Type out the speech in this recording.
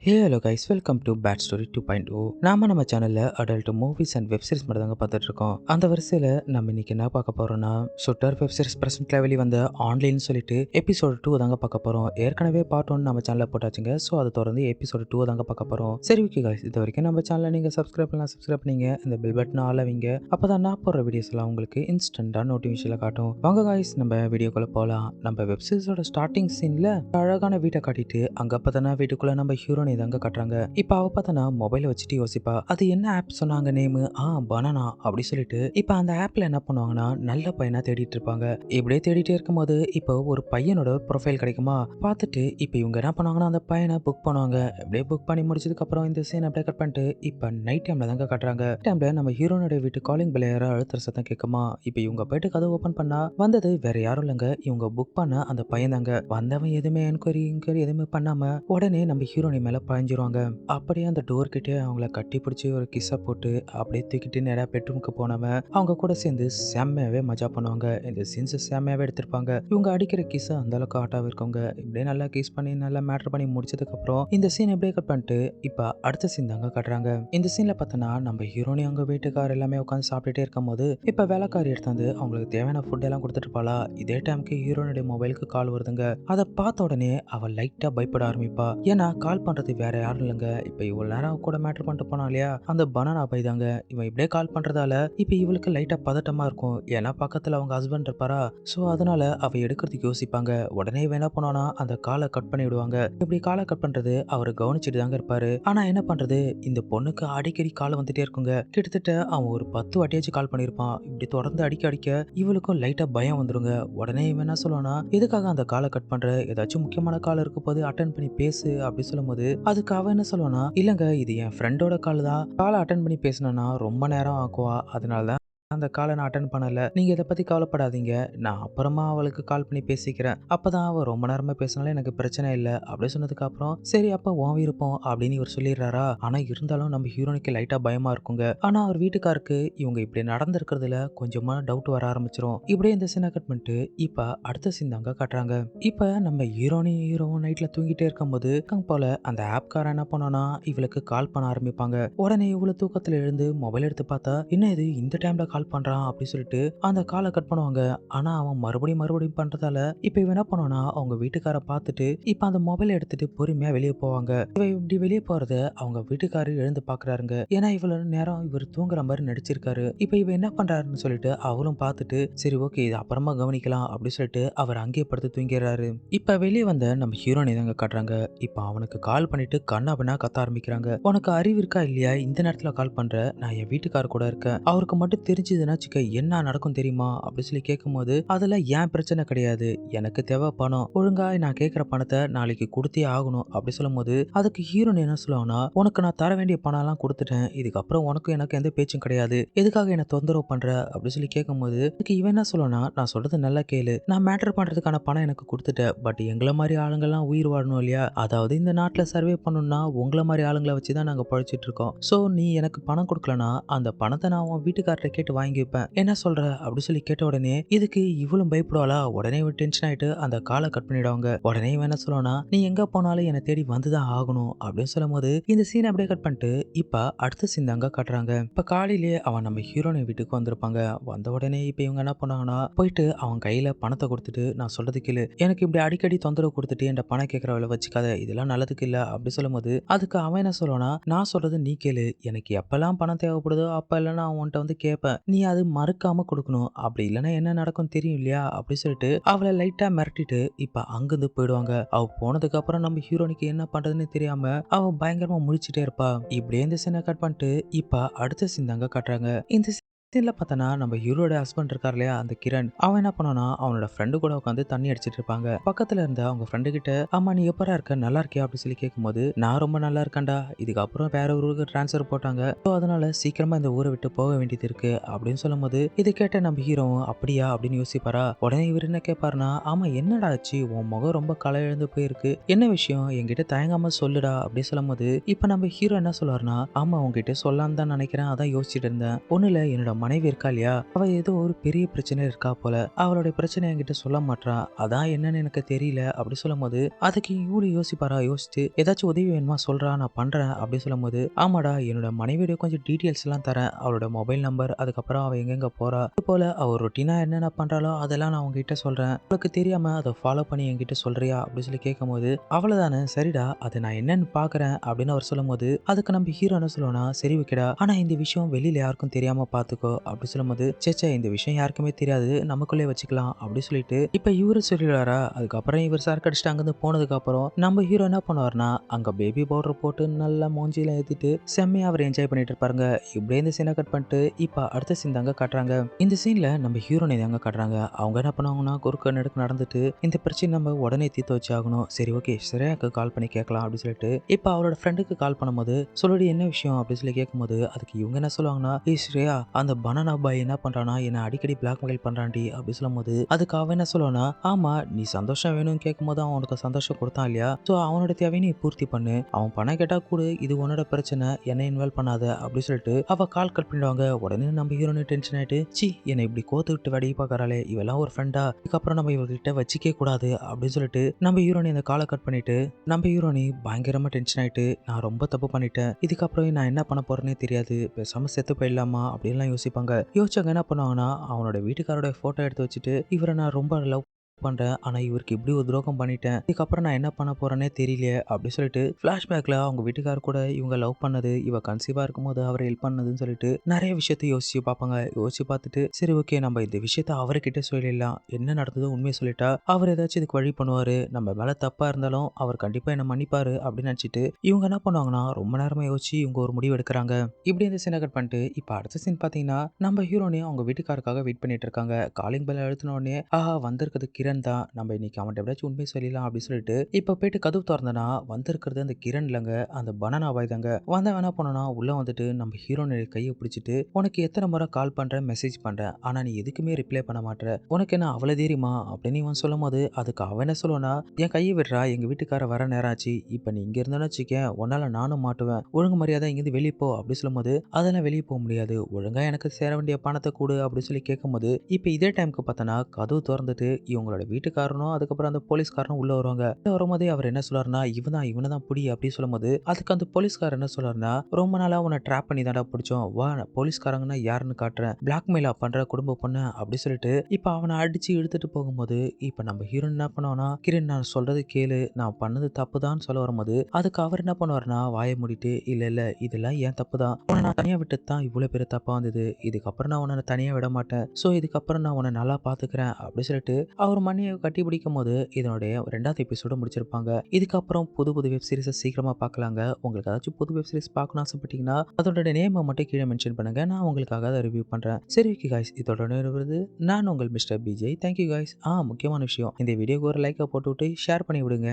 Hey hello guys, welcome to bad story 2.0. நம்ம சேனல்ல adult movies and web series மட்டும் தாங்க பார்த்துட்டு இருக்கோம். அந்த வரிசையில் நம்ம இன்னைக்கு என்ன பார்க்க போறோம்னா, ஷுட்டர் வெப் சீரிஸ் பிரசன்ட்ல வெளி வந்த ஆன்லைன் சொல்லிட்டு எபிசோட் 2 தாங்க பார்க்க போறோம். ஏற்கனவே பார்ட் 1 நம்ம சேனல்ல போட்டாச்சுங்க. ஸோ அதை தொடர்ந்து எபிசோட் 2 தாங்க பார்க்க போறோம். சரி ஓகே கைஸ், இது வரைக்கும் நம்ம சேனலை நீங்க சப்ஸ்கிரைப் பண்ணீங்க இந்த பெல் பட்டன் ஆல் வைங்க. அப்பதான் நான் போடுற வீடியோஸ் எல்லாம் உங்களுக்கு இன்ஸ்டன்டா நோட்டிஃபிகேஷன்ல காட்டும். வாங்க கைஸ், நம்ம வீடியோக்குள்ள போகலாம். நம்ம வெப் சீரிஸோட ஸ்டார்டிங் சீன்ல அழகான வீட்டை காட்டிட்டு அங்க அப்பதானே வீட்டுக்குள்ள நம்ம ஹீரோனை தாங்க காட்டுறாங்க. இப்ப அவ பார்த்தனா மொபைலை வச்சுட்டு யோசிப்பா, அது என்ன ஆப் சொன்னாங்க நேமு? பனானா அப்படி சொல்லிட்டு இப்ப அந்த ஆப்ல என்ன பண்ணுவாங்கன்னா நல்ல பையனா தேடிட்டு இருப்பாங்க. இப்படியே தேடிட்டே இருக்கும்போது இப்போ ஒரு பையனோட ப்ரொஃபைல் கிடைக்குமா, பார்த்துட்டு இப்ப இவங்க என்ன பண்ணுவாங்கன்னா அந்த பையனை புக் பண்ணுவாங்க. அப்படியே புக் பண்ணி முடிச்சதுக்கு அப்புறம் இந்த சீன் அப்படியே கட் பண்ணிட்டு இப்ப நைட் டைம்ல தாங்க காட்டுறாங்க. டைம்ல நம்ம ஹீரோனோட வீட்டு காலிங் பெல் யாரோ அழுத்துற சத்தம் கேட்குமா. இப்ப இவங்க போயிட்டு கதவு ஓபன் பண்ணா வந்தது வேற யாரும் இல்லைங்க, இவங்க புக் பண்ண அந்த பையன் தாங்க. வந்தவன் எதுவுமே என்கொயரி எதுவுமே பண்ணாம உடனே நம்ம ஹீரோனி மேல பாய்ஞ்சிருவாங்க. அப்படியே அந்த டோர் கிட்டே அவங்கள கட்டி பிடிச்சி ஒரு கிஸ்ஸை போட்டு அப்படியே தூக்கிட்டு நேரா பெட்ரூமுக்கு போனவன் அவங்க கூட சேர்ந்து செம்மையாவே மஜா பண்ணுவாங்க. இந்த சீன்ஸ் செம்மையாவே எடுத்திருப்பாங்க. இவங்க அடிக்கிற கிஸ் அந்த அளவுக்கு ஆட்டாவே இருக்கவங்க. இப்படியே நல்லா கிஸ் பண்ணி நல்லா மேட்டர் பண்ணி முடிச்சதுக்கு அப்புறம் இந்த சீன் எப்படியே கட் பண்ணிட்டு இப்ப அடுத்த சீன் தாங்க காட்டுறாங்க. இந்த சீன்ல பார்த்தோன்னா நம்ம ஹீரோனி அவங்க வீட்டுக்கார் எல்லாமே உட்காந்து சாப்பிட்டுட்டே இருக்கும் போது இப்ப வேலைக்காரி எடுத்தாந்து அவங்களுக்கு தேவையான ஃபுட் எல்லாம் கொடுத்துட்டு இருப்பாளா. இதே டைமுக்கு ஹீரோனுடைய மொபைலுக்கு கால் வருதுங்க. அதை பார்த்த உடனே அவ லைட்டா பயப்பட ஆரம்பிப்பா. ஏன்னா கால் பண்றது வேற யாரும் இல்லைங்க, இப்ப இவ்வளவு நேரம் கூட மேட்டர் பண்ணிட்டு போனா இல்லையா அந்த பனானா பை தாங்க. இவன் இப்படியே கால் பண்றதால இப்ப இவளுக்கு லைட்டா பதட்டமா இருக்கும். ஏன்னா பக்கத்துல அவங்க ஹஸ்பண்ட் இருப்பாரா. சோ அதனால அவ எடுக்கிறதுக்கு யோசிப்பாங்க. உடனே இவன் என்ன பண்ணுவானா அந்த காலை கட் பண்ணி விடுவாங்க. இப்படி காலை கட் பண்றது அவரு கவனிச்சுட்டு தாங்க இருப்பாரு. ஆனா என்ன பண்றது, இந்த பொண்ணுக்கு அடிக்கடி கால் வந்துட்டே இருக்குங்க. கிட்டத்தட்ட அவன் ஒரு 10 வாட்டியாச்சும் கால் பண்ணிருப்பான். இப்படி தொடர்ந்து அடிக்க அடிக்க இவளுக்கும் லைட்டா பயம் வந்துருங்க. உடனே இவன் என்ன சொல்லுவானா, எதுக்காக அந்த காலை கட் பண்ற, ஏதாச்சும் முக்கியமான கால் இருக்க போது அட்டன் பண்ணி பேசு அப்படி சொல்லும்போது அதுக்கு அவ என்ன சொல்லுவானா, இல்லங்க இது என் ஃப்ரெண்டோட கால் தான், காலை அட்டன் பண்ணி பேசினா ரொம்ப நேரம் ஆக்குவா, அதனால தான் அந்த காலை நான் அட்டன் பண்ணல. நீங்க இதை பத்தி கவலைப்படாதீங்க, நான் அப்புறமா அவளுக்கு கால் பண்ணி பேசிக்கிறேன். அப்பதான் அவ ரொம்ப நேரமா பேசினாலும் எனக்கு பிரச்சனை இல்லை அப்படி சொன்னதுக்கு அப்புறம் சரி அப்ப உன் விருப்பம் அப்படின்னு இவர் சொல்லிடுறாரா. ஆனா இருந்தாலும் நம்ம ஹீரோனுக்கு லைட்டா பயமா இருக்குங்க. ஆனா அவர் வீட்டுக்காருக்கு இவங்க இப்படி நடந்திருக்கிறதுல கொஞ்சமா டவுட் வர ஆரம்பிச்சிரும். இப்படியே இந்த சீனை கட் பண்ணிட்டு இப்ப அடுத்த சீன் தாங்க காட்டுறாங்க. இப்ப நம்ம ஹீரோவும் நைட்ல தூங்கிட்டே இருக்கும்போது போல அந்த ஆப்காரன் என்ன பண்ணானா இவளுக்கு கால் பண்ண ஆரம்பிப்பாங்க. உடனே இவ்வளவு தூக்கத்துல எழுந்து மொபைல் எடுத்து பார்த்தா என்ன இது இந்த டைம்ல கால் பண்றான் அப்படி சொல்லிட்டு அந்த காலை கட் பண்ணுவாங்க. ஆனா அவன் மறுபடியும் பண்றதால இப்ப இவன் என்ன பண்ணுவானா அவங்க வீட்டுக்கார பார்த்துட்டு இப்ப அந்த மொபைல் எடுத்துட்டு பொறுமையா வெளியே போவாங்க. இவ இப்படி வெளியே போறத அவங்க வீட்டுக்காரு எழுந்து பாக்குறாருங்க. ஏன்னா இவ்வளவு நேரம் இவர் தூங்குற மாதிரி நடிச்சிருக்காரு. இப்ப இவ என்ன பண்றாருன்னு சொல்லிட்டு அவரும் பார்த்துட்டு சரி ஓகே இது அப்புறமா கவனிக்கலாம் அப்படி சொல்லிட்டு அவர் அங்கேயே படுத்து தூங்கிடுறாரு. இப்ப வெளியே வந்த நம்ம ஹீரோனை தாங்க காட்டுறாங்க. இப்ப அவனுக்கு கால் பண்ணிட்டு கண்ணா பின்னா கத்த ஆரம்பிக்கிறாங்க. உனக்கு அறிவு இருக்கா இல்லையா, இந்த நேரத்துல கால் பண்ற, நான் என் வீட்டுக்கார கூட இருக்கேன், அவருக்கு மட்டும் தெரிஞ்சதுன்னா என்ன நடக்கும் தெரியுமா அப்படி சொல்லி கேட்கும்போது அதெல்லாம் ஏன் பிரச்சனை கிடையாது, எனக்கு தேவை பணம், ஒழுங்கா நான் கேட்கிற பணத்தை நாளைக்கு கொடுத்தே ஆகணும் அப்படி சொல்லும் போது அதுக்கு ஹீரோன் என்ன சொல்லுவாங்கன்னா, உனக்கு நான் தர வேண்டிய பணம் எல்லாம் கொடுத்துட்டேன், இதுக்கப்புறம் உனக்கும் எனக்கு எந்த பேச்சும் கிடையாது, எதுக்காக என்ன தொந்தரவு பண்ற அப்படி சொல்லி கேட்கும்போது அதுக்கு இவன் என்ன சொல்லுவானா, நான் சொல்றது நல்லா கேளு, நான் மேட்டர் பண்றதுக்கான பணம் எனக்கு கொடுத்துட்டேன், பட் எங்களை மாதிரி ஆளுங்கெல்லாம் உயிர் வாழணும் இல்லையா, அதாவது இந்த நாட்டில் சர்வே பண்ணணும்னா உங்களை மாதிரி ஆளுங்களை வச்சு தான் நாங்கள் பழிச்சிட்டு இருக்கோம். ஸோ நீ எனக்கு பணம் கொடுக்கலனா அந்த பணத்தை நான் உன் வீட்டுக்கார்ட்ட கேட்டு வாங்கி வைப்பேன், என்ன சொல்ற அப்படி சொல்லி கேட்ட உடனே இதுக்கு இவளும் பயப்படுவாளா. உடனே டென்ஷன் ஆயிட்டு அந்த காலை கட் பண்ணிடுவாங்க. உடனே இவன் என்ன சொல்லுவானா, நீ எங்க போனாலும் என்னை தேடி வந்துதான் ஆகணும் அப்படின்னு சொல்லும் போது இந்த சீன் அப்படியே கட் பண்ணிட்டு இப்ப அடுத்த சீன் தாங்க காட்டுறாங்க. இப்ப காலையிலேயே அவன் நம்ம ஹீரோனை வீட்டுக்கு வந்திருப்பாங்க. வந்த உடனே இப்ப இவங்க என்ன பண்ணாங்கன்னா போயிட்டு அவன் கையில பணத்தை கொடுத்துட்டு, நான் சொல்றது கேளு, எனக்கு இப்படி அடிக்கடி தொந்தரவு கொடுத்துட்டு என் பணம் கேட்கறவளை வச்சுக்காத, இதெல்லாம் நல்லதுக்கு இல்ல அப்படி சொல்லும்போது அதுக்கு அவன் என்ன சொல்லுவானா, நான் சொல்றது நீ கேளு, எனக்கு எப்பெல்லாம் பணம் தேவைப்படுதோ அப்ப எல்லாம் நான் உன்கிட்ட வந்து கேட்பேன், நீ அது மறுக்காம கொடுக்கணும், அப்படி இல்லைன்னா என்ன நடக்கும் தெரியும் இல்லையா அப்படி சொல்லிட்டு அவளை லைட்டா மிரட்டிட்டு இப்ப அங்கிருந்து போயிடுவாங்க. அவ போனதுக்கு அப்புறம் நம்ம ஹீரோனுக்கு என்ன பண்றதுன்னு தெரியாம அவ பயங்கரமா முழிச்சிட்டே இருப்பா. இப்படியே இந்த சீனை கட் பண்ணிட்டு இப்ப அடுத்த சீன் தாங்க காட்டுறாங்க. இந்த சீன்ல பார்த்தனா நம்ம ஹீரோட ஹஸ்பண்ட் இருக்கார் இல்லையா அந்த கிரண், அவன் என்ன பண்ணானா அவனோட ஃப்ரெண்டு கூட உட்காந்து தண்ணி அடிச்சிட்டு இருப்பாங்க. பக்கத்துல இருந்த அவங்க ஃப்ரெண்டு கிட்ட அம்மா நீ எப்பரா இருக்க, நல்லா இருக்கியா அப்படி சொல்லி கேட்கும்போது நான் ரொம்ப நல்லா இருக்கேன்டா, இதுக்கப்புறம் வேற ஒரு ஊருக்கு டிரான்ஸ்ஃபர் போட்டாங்க, ஸோ அதனால சீக்கிரமா இந்த ஊரை விட்டு போக வேண்டியது இருக்கு அப்படின்னு சொல்லும் போது இதை கேட்ட நம்ம ஹீரோ அப்படியா அப்படின்னு யோசிப்பாரா. உடனே இவர் என்ன கேட்பாருன்னா, ஆமா என்னடா ஆச்சு, உன் முகம் ரொம்ப களை எழுந்து போயிருக்கு, என்ன விஷயம் என்கிட்ட தயங்காம சொல்லுடா அப்படி சொல்லும் போது இப்ப நம்ம ஹீரோ என்ன சொல்லுவாருன்னா, ஆமா உங்ககிட்ட சொல்லான்னு தான் நினைக்கிறேன், அதான் யோசிச்சுட்டு இருந்தேன், ஒண்ணு இல்ல என்னோட மனைவி இருக்கா இல்லையா, அவ ஏதோ ஒரு பெரிய பிரச்சனை இருக்கா போல. அவளுடைய பிரச்சனை என்கிட்ட சொல்ல மாட்றா. அதான் என்னன்னு எனக்கு தெரியல அப்படி சொல்லும்போது, அதுக்கு இவரு யோசிப்பாரா, யோசிச்சு ஏதாச்சும் உதவி வேணுமா சொல்றா, நான் பண்றேன் அப்படி சொல்லும்போது, ஆமாடா என்னோட மனைவியோட கொஞ்சம் டீட்டெயில்ஸ் எல்லாம் தரேன். அவளோட மொபைல் நம்பர், அதுக்கப்புறம் அவ எங்கெங்க போறா, இது போல அவ ரொட்டீனா என்னென்ன பண்றாளோ அதெல்லாம் நான் உங்ககிட்ட சொல்றேன். உங்களுக்கு தெரியாம அதை ஃபாலோ பண்ணி என்கிட்ட சொல்றியா அப்படி சொல்லி கேட்கும்போது, அவ்வளவுதானே சரிடா, அதை நான் என்னன்னு பாக்குறேன் அப்படின்னு அவர் சொல்லும்போது, அதுக்கு நம்ம ஹீரோ என்ன சொல்லுவோம்னா, சரி ஓகேடா, ஆனா இந்த விஷயம் வெளியில யாருக்கும் தெரியாம பாத்துக்கோ அப்படி சொல்லும்போது, சேச்சே இந்த விஷயம் யாருக்குமே தெரியாது, நமக்குள்ளே வச்சுக்கலாம் அப்படி சொல்லிட்டு இப்ப இவரு சொல்லிடுறாரா. அதுக்கப்புறம் இவர் சரக்கு அடிச்சுட்டு அங்கிருந்து போனதுக்கு அப்புறம் நம்ம ஹீரோ என்ன பண்ணுவாருன்னா, அங்க பேபி பவுடர் போட்டு நல்லா மூஞ்சில ஏத்திட்டு செம்மையா அவர் என்ஜாய் பண்ணிட்டு இருப்பாருங்க. இப்படியே இந்த சீனை கட் பண்ணிட்டு இப்ப அடுத்த சீன் தாங்க காட்டுறாங்க. இந்த சீன்ல நம்ம ஹீரோனை தாங்க காட்டுறாங்க. அவங்க என்ன பண்ணுவாங்கன்னா, குறுக்க நடுக்கு நடந்துட்டு இந்த பிரச்சனை நம்ம உடனே தீர்த்து வச்சு ஆகணும். சரி ஓகே ஸ்ரேயாக்கு கால் பண்ணி கேட்கலாம் அப்படின்னு சொல்லிட்டு இப்ப அவளோட ஃப்ரெண்டுக்கு கால் பண்ணும்போது, சொல்லுடி என்ன விஷயம் அப்படின்னு சொல்லி கேட்கும்போது, அதுக்கு இவங்க என்ன சொல்லுவாங்கன்னா, ஏய் ஸ்ரேயா, அந்த பனானா பாய் என்ன பண்றானா, என்ன அடிக்கடி பிளாக்மெயில் பண்றான்டி அப்படி சொல்லும்போது, அதுக்கு அவன் என்ன சொல்லுவானா, ஆமா நீ சந்தோஷம் வேணும்னு கேட்கும்போது அவன் உனக்கு சந்தோஷம் கொடுத்தான் இல்லையா, சோ அவனோட தேவையை நீ பூர்த்தி பண்ணு, அவன் பணம் கேட்டா கூட இது உன்னோட பிரச்சனை, என்ன இன்வால்வ் பண்ணாத அப்படி சொல்லிட்டு அவ கால் கட் பண்ணிடுவாங்க. உடனே நம்ம ஹீரோனு டென்ஷன் ஆயிட்டு, சி என்னை இப்படி கோத்து விட்டு வேடி பார்க்கறாளே, இவெல்லாம் ஒரு ஃப்ரெண்டா, இதுக்கப்புறம் நம்ம இவர்கிட்ட வச்சிக்கே கூடாது அப்படின்னு சொல்லிட்டு நம்ம ஹீரோனி அந்த காலை கட் பண்ணிட்டு, நம்ம ஹீரோனி பயங்கரமா டென்ஷன் ஆயிட்டு, நான் ரொம்ப தப்பு பண்ணிட்டேன், இதுக்கப்புறம் நான் என்ன பண்ண போறேனே தெரியாது, பேசாம செத்து போயிடலாமா அப்படின்லாம் யோசிப்பாங்க. யோசிச்சவங்க என்ன பண்ணுவாங்கன்னா, அவனோட வீட்டுக்காரோட போட்டோ எடுத்து வச்சுட்டு, இவரை நான் ரொம்ப லவ் பண்றேன், ஆனா இவருக்கு இப்படி ஒரு துரோகம் பண்ணிட்டேன், இதுக்கப்புறம் நான் என்ன பண்ண போறேனே தெரியலையே அப்படி சொல்லிட்டு பிளாஷ்பேக்ல அவங்க வீட்டுக்கார கூட இவங்க லவ் பண்ணது, இவ கன்சீவா இருக்கும்போது அவர் ஹெல்ப் பண்ணதுன்னு சொல்லிட்டு நிறைய விஷயத்த யோசிச்சு பார்ப்பாங்க. யோசிச்சு பார்த்துட்டு சரி ஓகே நம்ம இந்த விஷயத்த அவர்கிட்ட சொல்லிடலாம், என்ன நடந்ததோ உண்மையை சொல்லிட்டா அவர் ஏதாச்சும் இதுக்கு வழி பண்ணுவாரு, நம்ம மேல தப்பா இருந்தாலும் அவர் கண்டிப்பா என்ன மன்னிப்பாரு அப்படின்னு நினைச்சிட்டு இவங்க என்ன பண்ணுவாங்கன்னா, ரொம்ப நேரமா யோசிச்சு இவங்க ஒரு முடிவு எடுக்கிறாங்க. இப்படி இந்த சீனை கட் பண்ணிட்டு இப்ப அடுத்த சீன் பாத்தீங்கன்னா, நம்ம ஹீரோனி அவங்க வீட்டுக்காரருக்காக வெயிட் பண்ணிட்டு இருக்காங்க. காலிங் பெல் அழுத்தின உடனே ஆஹா வந்திருக்கிறது கிரண் தான், நம்ம இன்னைக்கு அவன்கிட்ட எப்படியாச்சும் உண்மையை சொல்லிடலாம் அப்படின்னு சொல்லிட்டு இப்ப போயிட்டு கதவு திறந்தனா வந்திருக்கிறது அந்த கிரண் இல்லங்க, அந்த பனானா பாய் தாங்க. வந்தவன் என்ன பண்ணனா, உள்ள வந்துட்டு நம்ம ஹீரோனுடைய கையை பிடிச்சிட்டு, உனக்கு எத்தனை முறை கால் பண்றேன் மெசேஜ் பண்றேன், ஆனா நீ எதுக்குமே ரிப்ளை பண்ண மாட்டேற, உனக்கு என்ன அவ்வளவு தெரியுமா அப்படின்னு இவன் சொல்லும் போது, அதுக்கு அவன் என்ன சொல்லுவானா, என் கையை விடுறா, எங்க வீட்டுக்கார வர நேரம் ஆச்சு, இப்ப நீ இங்க இருந்தேன்னு வச்சுக்கேன் உன்னால நானும் மாட்டுவேன், ஒழுங்கு மரியாதை இங்கிருந்து வெளியே போ அப்படி சொல்லும்போது, அதெல்லாம் வெளியே போக முடியாது, ஒழுங்கா எனக்கு சேர வேண்டிய பணத்தை கொடு அப்படின்னு சொல்லி கேட்கும்போது, இப்ப இதே டைமுக்கு பார்த்தனா கதவு திறந்துட்டு இவங்களோட வீட்டுக்காரனும் அதுக்கப்புறம் அந்த போலீஸ்காரனும் உள்ள வருவாங்க. உள்ள வரும்போதே அவர் என்ன சொல்றாருன்னா, இவனை தான் புடி அப்படி சொல்லும்போது, அதுக்கு அந்த போலீஸ்காரர் என்ன சொல்றாருன்னா, ரொம்ப நாளா உன்னை ட்ராப் பண்ணி தான்டா பிடிச்சோம், வா போலீஸ்காரங்கன்னா யாருன்னு காட்டுறேன், பிளாக்மெயிலா பண்ற குடும்ப பொண்ணு அப்படி சொல்லிட்டு இப்ப அவனை அடிச்சு இழுத்துட்டு போகும்போது, இப்ப நம்ம ஹீரோயின் என்ன பண்ணுவானா, கிரண் நான் சொல்றது கேளு, நான் பண்ணது தப்பு தான் சொல்ல வரும்போது, அதுக்கு அவர் என்ன பண்ணுவாருன்னா வாயை மூடிட்டு, இல்ல இல்ல இதெல்லாம் ஏன் தப்பு தான், உன்னை நான் தனியா விட்டு தான் இவ்வளவு பெரிய தப்பா வந்தது, இதுக்கப்புறம் நான் உன்னை தனியா விட மாட்டேன், சோ இதுக்கப்புறம் நான் உன்னை நல்லா பாத்துக்கிறேன் அப்படி சொல்லிட்டு அவர் மண்ணியை கட்டி பிடிக்கும் போது இதனுடைய 2வது எபிசோட முடிச்சிருப்பாங்க. இதுக்கப்புறம் புது புது வெப் சீரிஸை சீக்கிரமா பார்க்கலாங்க. உங்களுக்கு ஏதாச்சும் புது வெப் சீரிஸ் பார்க்கணும்னு ஆசைப்பட்டீங்கன்னா அதோட நேமை மட்டும் கீழே மென்ஷன் பண்ணுங்க, நான் உங்களுக்காக அதை ரிவ்யூ பண்றேன். சரி ஓகே காய்ஸ், இதோட நிறைவு நான் உங்கள் மிஸ்டர் பிஜே. Thank you guys. முக்கியமான விஷயம், இந்த வீடியோக்கு ஒரு லைக்கை போட்டு விட்டு ஷேர் பண்ணி விடுங்க.